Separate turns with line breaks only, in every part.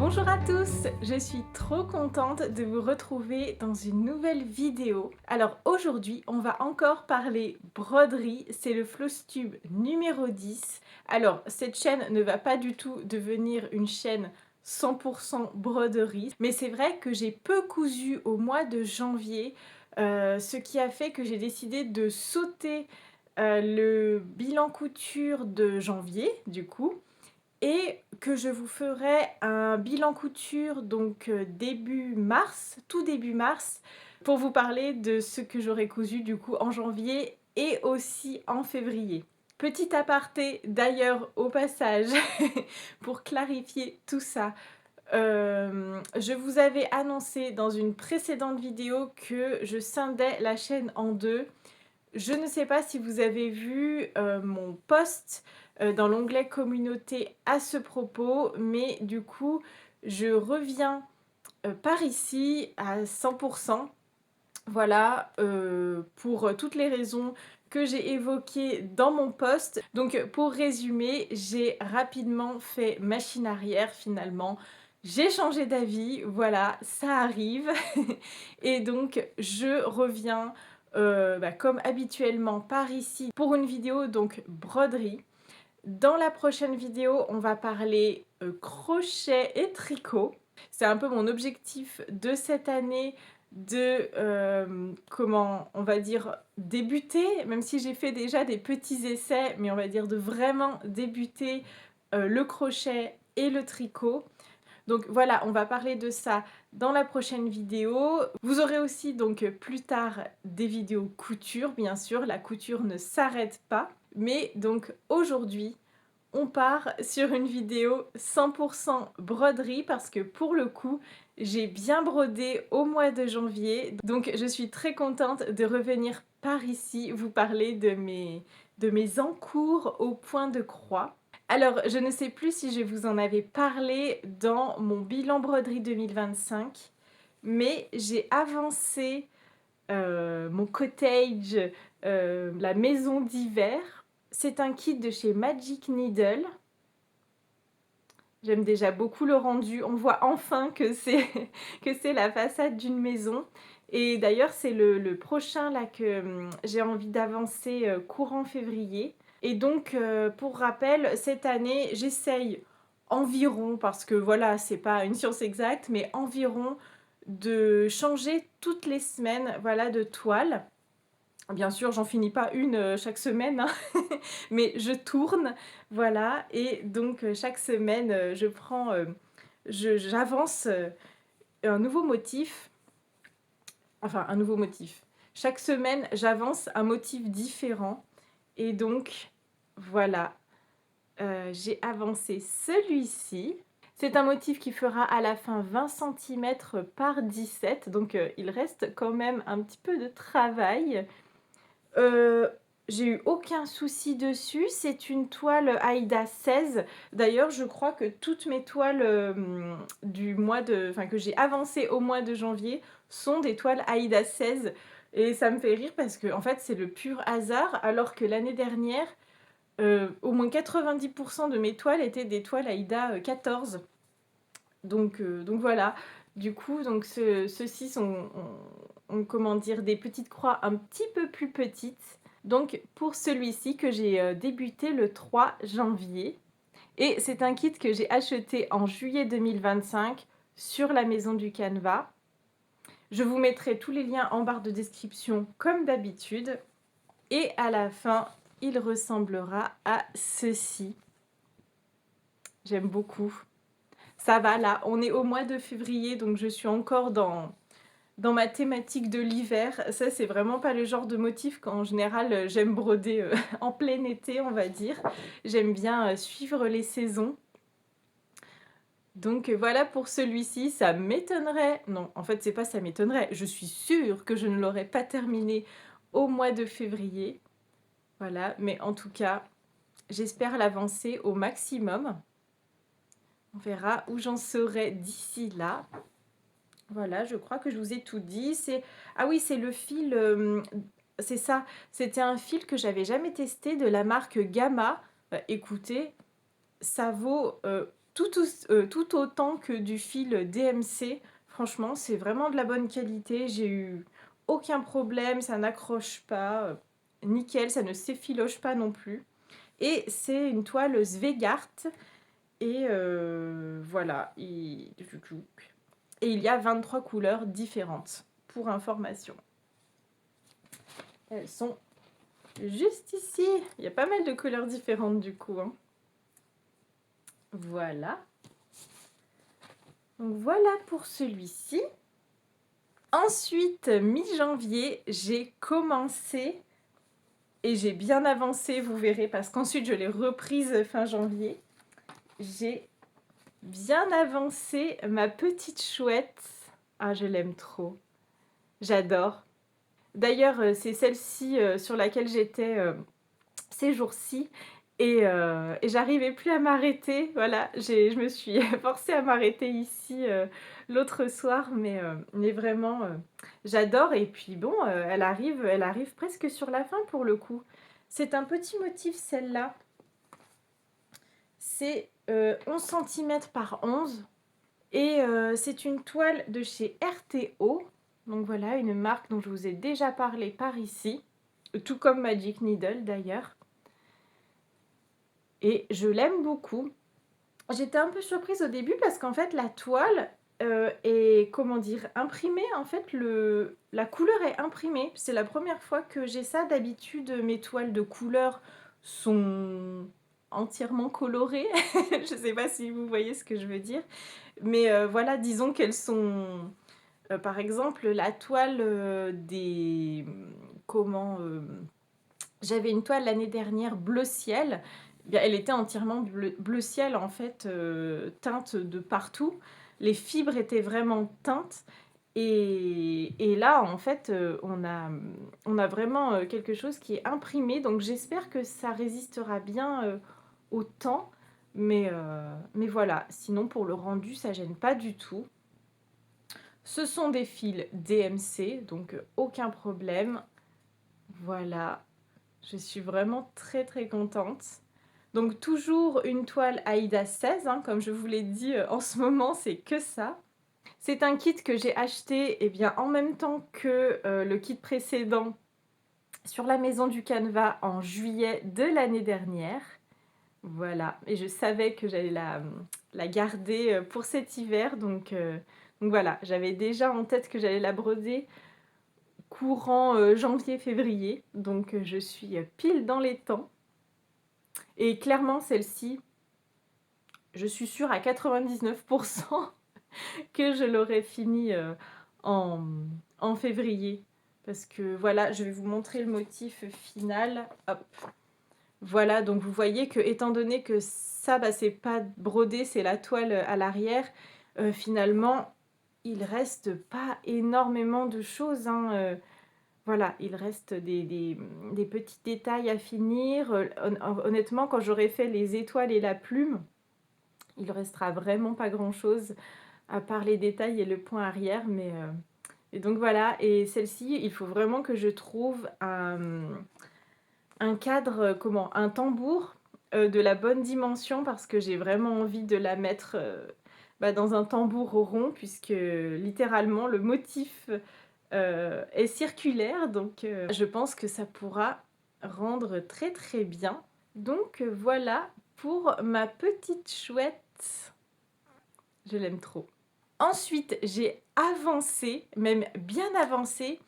Bonjour à tous, je suis trop contente de vous retrouver dans une nouvelle vidéo. Alors aujourd'hui, on va encore parler broderie, c'est le Flosstube numéro 10. Alors cette chaîne ne va pas du tout devenir une chaîne 100% broderie, mais c'est vrai que j'ai peu cousu au mois de janvier, ce qui a fait que j'ai décidé de sauter le bilan couture de janvier du coup, et que je vous ferai un bilan couture donc début mars, tout début mars, pour vous parler de ce que j'aurai cousu du coup en janvier et aussi en février. Petit aparté d'ailleurs au passage, pour clarifier tout ça, je vous avais annoncé dans une précédente vidéo que je scindais la chaîne en deux. Je ne sais pas si vous avez vu mon post dans l'onglet communauté à ce propos, mais du coup, je reviens par ici à 100%. Voilà, pour toutes les raisons que j'ai évoquées dans mon post. Donc pour résumer, j'ai rapidement fait machine arrière finalement. J'ai changé d'avis, voilà, ça arrive. Et donc je reviens comme habituellement par ici pour une vidéo donc broderie. Dans la prochaine vidéo, on va parler crochet et tricot. C'est un peu mon objectif de cette année de, comment on va dire, débuter, même si j'ai fait déjà des petits essais, mais on va dire de vraiment débuter le crochet et le tricot. Donc voilà, on va parler de ça dans la prochaine vidéo. Vous aurez aussi donc plus tard des vidéos couture, bien sûr, la couture ne s'arrête pas. Mais donc aujourd'hui, on part sur une vidéo 100% broderie parce que pour le coup, j'ai bien brodé au mois de janvier. Donc je suis très contente de revenir par ici vous parler de mes encours au point de croix. Alors, je ne sais plus si je vous en avais parlé dans mon bilan broderie 2025, mais j'ai avancé mon cottage, la maison d'hiver. C'est un kit de chez Magic Needle. J'aime déjà beaucoup le rendu. On voit enfin que c'est que c'est la façade d'une maison. Et d'ailleurs, c'est le prochain là que j'ai envie d'avancer courant février. Et donc, pour rappel, cette année, j'essaye environ, parce que voilà, c'est pas une science exacte, mais environ de changer toutes les semaines, voilà, de toile. Bien sûr, j'en finis pas une chaque semaine, hein, mais je tourne, voilà, et donc chaque semaine, je prends, j'avance un nouveau motif, enfin un nouveau motif. Chaque semaine, j'avance un motif différent, et donc voilà, j'ai avancé celui-ci. C'est un motif qui fera à la fin 20 cm par 17, donc il reste quand même un petit peu de travail. Euh, j'ai eu aucun souci dessus, c'est une toile Aïda 16. D'ailleurs, je crois que toutes mes toiles que j'ai avancées au mois de janvier sont des toiles Aïda 16. Et ça me fait rire parce que en fait, c'est le pur hasard, alors que l'année dernière, au moins 90% de mes toiles étaient des toiles Aïda 14. Donc voilà. Du coup, donc ceux-ci ont, comment dire, des petites croix un petit peu plus petites. Donc pour celui-ci que j'ai débuté le 3 janvier. Et c'est un kit que j'ai acheté en juillet 2025 sur la maison du Canva. Je vous mettrai tous les liens en barre de description comme d'habitude. Et à la fin, il ressemblera à ceci. J'aime beaucoup. Ça va là, on est au mois de février, donc je suis encore dans ma thématique de l'hiver. Ça, c'est vraiment pas le genre de motif qu'en général j'aime broder en plein été, on va dire. J'aime bien suivre les saisons. Donc voilà pour celui-ci, ça m'étonnerait. Non, en fait, c'est pas ça m'étonnerait. Je suis sûre que je ne l'aurais pas terminé au mois de février. Voilà, mais en tout cas, j'espère l'avancer au maximum. On verra où j'en serai d'ici là. Voilà, je crois que je vous ai tout dit. Ah oui, c'est le fil, c'est ça. C'était un fil que j'avais jamais testé de la marque Gamma. Écoutez, ça vaut tout autant que du fil DMC. Franchement, c'est vraiment de la bonne qualité. J'ai eu aucun problème, ça n'accroche pas. Nickel, ça ne s'effiloche pas non plus. Et c'est une toile Svegart. Et voilà. Et il y a 23 couleurs différentes, pour information. Elles sont juste ici. Il y a pas mal de couleurs différentes du coup, hein. Voilà. Donc voilà pour celui-ci. Ensuite, mi-janvier, j'ai commencé et j'ai bien avancé, vous verrez, parce qu'ensuite je l'ai reprise fin janvier. J'ai bien avancé ma petite chouette. Ah, je l'aime trop. J'adore. D'ailleurs, c'est celle-ci sur laquelle j'étais ces jours-ci. Et j'arrivais plus à m'arrêter. Voilà, je me suis forcée à m'arrêter ici l'autre soir, mais vraiment, j'adore. Et puis bon, elle arrive presque sur la fin pour le coup. C'est un petit motif celle-là. C'est 11 cm par 11. Et c'est une toile de chez RTO. Donc voilà, une marque dont je vous ai déjà parlé par ici. Tout comme Magic Needle d'ailleurs. Et je l'aime beaucoup. J'étais un peu surprise au début parce qu'en fait la toile est, comment dire, imprimée. En fait la couleur est imprimée. C'est la première fois que j'ai ça. D'habitude mes toiles de couleur sont entièrement colorées. Je ne sais pas si vous voyez ce que je veux dire. Mais voilà, disons qu'elles sont... par exemple, la toile des... Comment... j'avais une toile l'année dernière bleu ciel. Bien, elle était entièrement bleu ciel, en fait, teinte de partout. Les fibres étaient vraiment teintes. Et là, en fait, on a vraiment quelque chose qui est imprimé. Donc, j'espère que ça résistera bien au temps. Mais voilà, sinon, pour le rendu, ça gêne pas du tout. Ce sont des fils DMC, donc aucun problème. Voilà, je suis vraiment très très contente. Donc toujours une toile Aïda 16, hein, comme je vous l'ai dit, en ce moment c'est que ça. C'est un kit que j'ai acheté en même temps que le kit précédent sur la maison du Canva en juillet de l'année dernière. Voilà, et je savais que j'allais la garder pour cet hiver, donc voilà, j'avais déjà en tête que j'allais la broder courant janvier-février, donc je suis pile dans les temps. Et clairement, celle-ci, je suis sûre à 99% que je l'aurai finie en février. Parce que voilà, je vais vous montrer le motif final. Hop. Voilà, donc vous voyez que étant donné que ça, c'est pas brodé, c'est la toile à l'arrière, finalement, il reste pas énormément de choses, hein. Voilà, il reste des petits détails à finir. Honnêtement, quand j'aurai fait les étoiles et la plume, il restera vraiment pas grand-chose à part les détails et le point arrière. Et donc voilà, et celle-ci, il faut vraiment que je trouve un cadre, un tambour de la bonne dimension parce que j'ai vraiment envie de la mettre dans un tambour rond puisque littéralement le motif est circulaire, donc je pense que ça pourra rendre très très bien. Donc voilà pour ma petite chouette. Je l'aime trop. Ensuite, j'ai avancé, même bien avancé,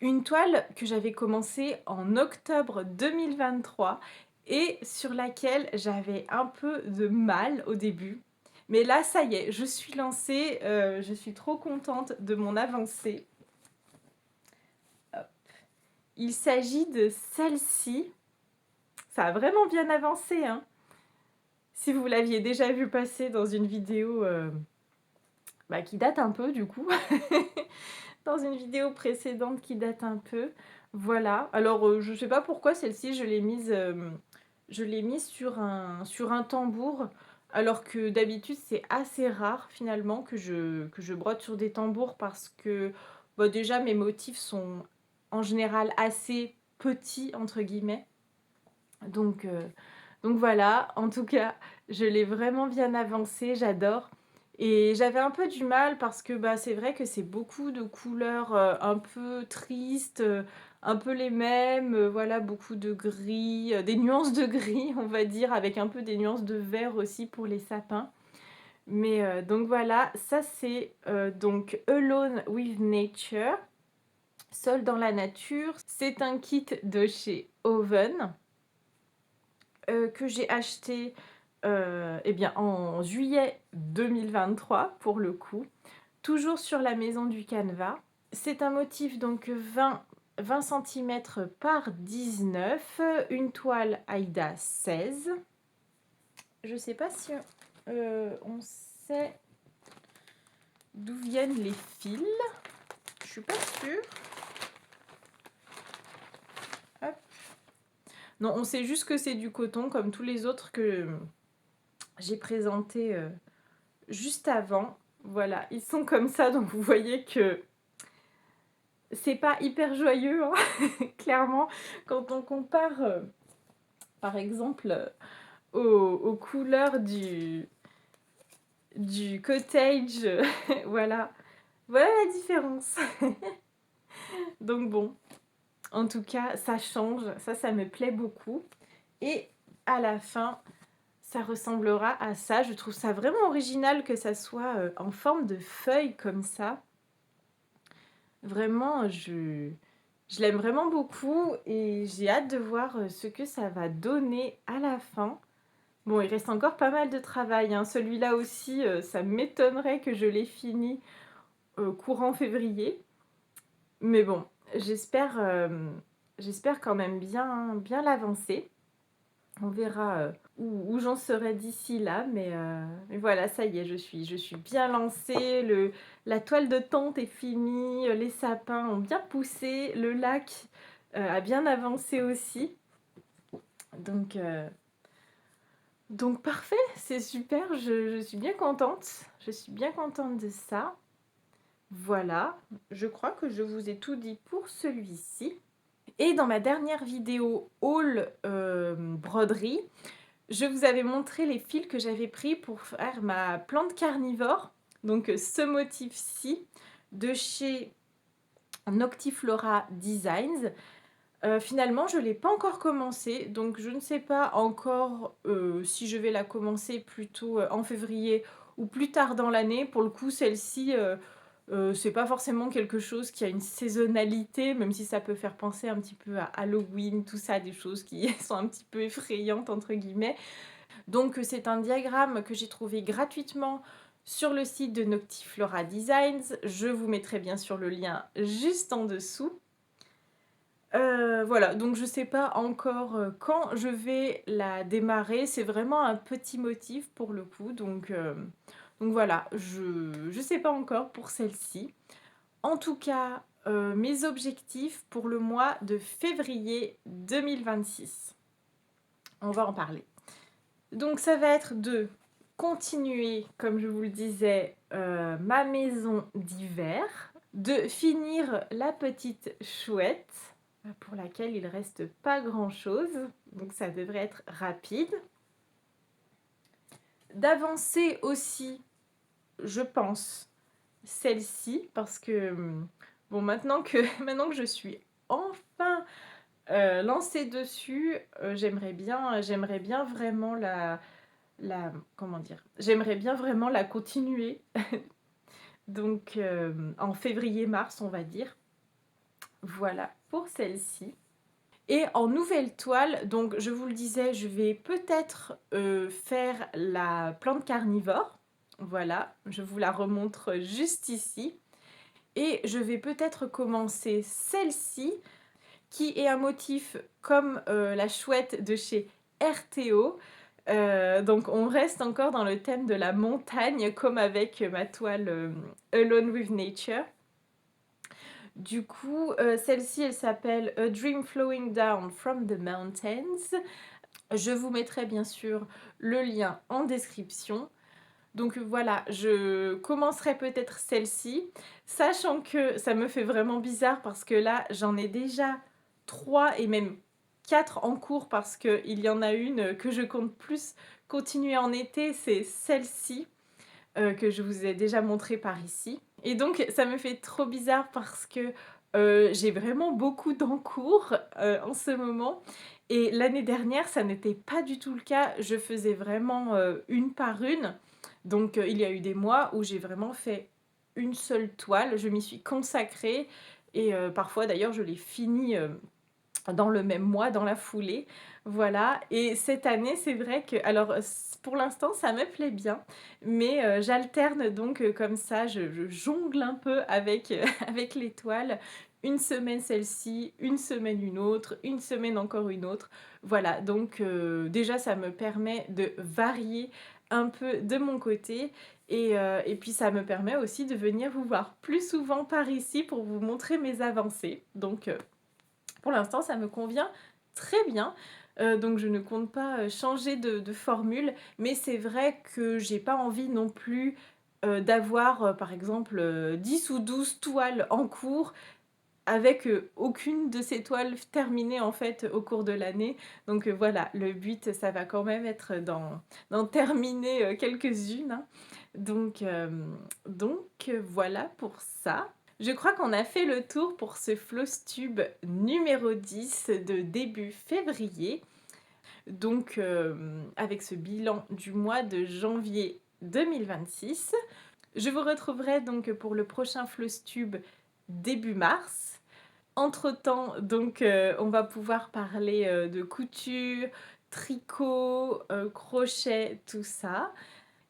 une toile que j'avais commencée en octobre 2023 et sur laquelle j'avais un peu de mal au début. Mais là, ça y est, je suis lancée, je suis trop contente de mon avancée. Hop. Il s'agit de celle-ci. Ça a vraiment bien avancé, hein. Si vous l'aviez déjà vu passer dans une vidéo qui date un peu du coup, dans une vidéo précédente qui date un peu. Voilà, alors je sais pas pourquoi celle-ci je l'ai mise sur un tambour, alors que d'habitude c'est assez rare finalement que je brode sur des tambours parce que déjà mes motifs sont en général assez petits entre guillemets. Donc Donc voilà, en tout cas, je l'ai vraiment bien avancé, j'adore et j'avais un peu du mal parce que, bah, c'est vrai que c'est beaucoup de couleurs, un peu tristes, un peu les mêmes, voilà, beaucoup de gris, des nuances de gris, on va dire, avec un peu des nuances de vert aussi pour les sapins. Mais donc voilà, ça c'est, donc Alone with Nature, Seul dans la nature. C'est un kit de chez Oven, que j'ai acheté, eh bien en juillet 2023 pour le coup, toujours sur la maison du canevas. C'est un motif donc 20 centimètres par 19, une toile Aïda 16. Je sais pas si on sait d'où viennent les fils. Je suis pas sûre. Hop. Non, on sait juste que c'est du coton comme tous les autres que j'ai présentés juste avant. Voilà, ils sont comme ça, donc vous voyez que c'est pas hyper joyeux, hein. Clairement, quand on compare, par exemple, aux couleurs du cottage, voilà. Voilà la différence. Donc bon, en tout cas, ça change, ça me plaît beaucoup. Et à la fin, ça ressemblera à ça. Je trouve ça vraiment original que ça soit en forme de feuille comme ça. Vraiment, je l'aime vraiment beaucoup et j'ai hâte de voir ce que ça va donner à la fin. Bon, il reste encore pas mal de travail, hein. Celui-là aussi, ça m'étonnerait que je l'ai fini courant février. Mais bon, j'espère j'espère quand même bien l'avancer. On verra où j'en serai d'ici là, mais voilà, ça y est, je suis bien lancée. La toile de tente est finie, les sapins ont bien poussé, le lac a bien avancé aussi. Donc, euh, donc parfait, c'est super, je suis bien contente. Je suis bien contente de ça. Voilà, je crois que je vous ai tout dit pour celui-ci. Et dans ma dernière vidéo haul broderie, je vous avais montré les fils que j'avais pris pour faire ma plante carnivore. Donc ce motif-ci de chez Noctiflora Designs. Finalement, je ne l'ai pas encore commencé, donc je ne sais pas encore si je vais la commencer plutôt en février ou plus tard dans l'année. Pour le coup, celle-ci, c'est pas forcément quelque chose qui a une saisonnalité, même si ça peut faire penser un petit peu à Halloween, tout ça, des choses qui sont un petit peu effrayantes entre guillemets. Donc c'est un diagramme que j'ai trouvé gratuitement sur le site de Noctiflora Designs. Je vous mettrai bien sûr le lien juste en dessous. Voilà, donc je sais pas encore quand je vais la démarrer. C'est vraiment un petit motif pour le coup. Donc voilà, je sais pas encore pour celle-ci. En tout cas, mes objectifs pour le mois de février 2026. On va en parler. Donc ça va être de continuer, comme je vous le disais, ma maison d'hiver, de finir la petite chouette, pour laquelle il reste pas grand chose, donc ça devrait être rapide. D'avancer aussi, je pense, celle-ci, parce que bon, maintenant que je suis enfin lancée dessus, j'aimerais bien vraiment comment dire, j'aimerais bien vraiment la continuer. Donc en février-mars, on va dire. Voilà pour celle-ci. Et en nouvelle toile, donc je vous le disais, je vais peut-être faire la plante carnivore. Voilà, je vous la remontre juste ici. Et je vais peut-être commencer celle-ci, qui est un motif comme la chouette de chez RTO. Donc on reste encore dans le thème de la montagne, comme avec ma toile Alone with Nature. Du coup, celle-ci, elle s'appelle A Dream Flowing Down from the Mountains. Je vous mettrai bien sûr le lien en description. Donc voilà, je commencerai peut-être celle-ci, sachant que ça me fait vraiment bizarre parce que là, j'en ai déjà 3 et même 4 en cours parce qu'il y en a une que je compte plus continuer en été, c'est celle-ci que je vous ai déjà montrée par ici. Et donc ça me fait trop bizarre parce que j'ai vraiment beaucoup d'encours en ce moment. Et l'année dernière, ça n'était pas du tout le cas. Je faisais vraiment une par une. Donc il y a eu des mois où j'ai vraiment fait une seule toile. Je m'y suis consacrée. Et parfois d'ailleurs, je l'ai finie dans le même mois, dans la foulée. Voilà. Et cette année, c'est vrai que, alors pour l'instant, ça me plaît bien, mais j'alterne donc comme ça, je jongle un peu avec, avec les toiles. Une semaine celle-ci, une semaine une semaine encore une autre. Voilà, donc déjà, ça me permet de varier un peu de mon côté. Et puis ça me permet aussi de venir vous voir plus souvent par ici pour vous montrer mes avancées. Donc pour l'instant, ça me convient très bien. Donc je ne compte pas changer de formule, mais c'est vrai que j'ai pas envie non plus d'avoir par exemple 10 ou 12 toiles en cours avec aucune de ces toiles terminées en fait au cours de l'année. Donc voilà, le but ça va quand même être d'en terminer quelques-unes, hein. Donc, voilà pour ça. Je crois qu'on a fait le tour pour ce Flosstube numéro 10 de début février. Donc avec ce bilan du mois de janvier 2026. Je vous retrouverai donc pour le prochain Flosstube début mars. Entre-temps, donc on va pouvoir parler de couture, tricot, crochet, tout ça.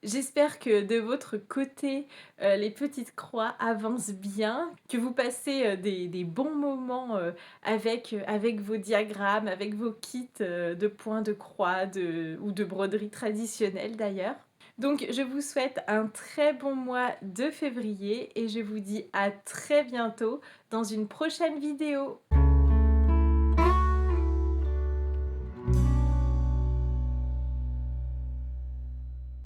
J'espère que de votre côté, les petites croix avancent bien, que vous passez des bons moments avec vos diagrammes, avec vos kits de points de croix ou de broderie traditionnelle d'ailleurs. Donc je vous souhaite un très bon mois de février et je vous dis à très bientôt dans une prochaine vidéo.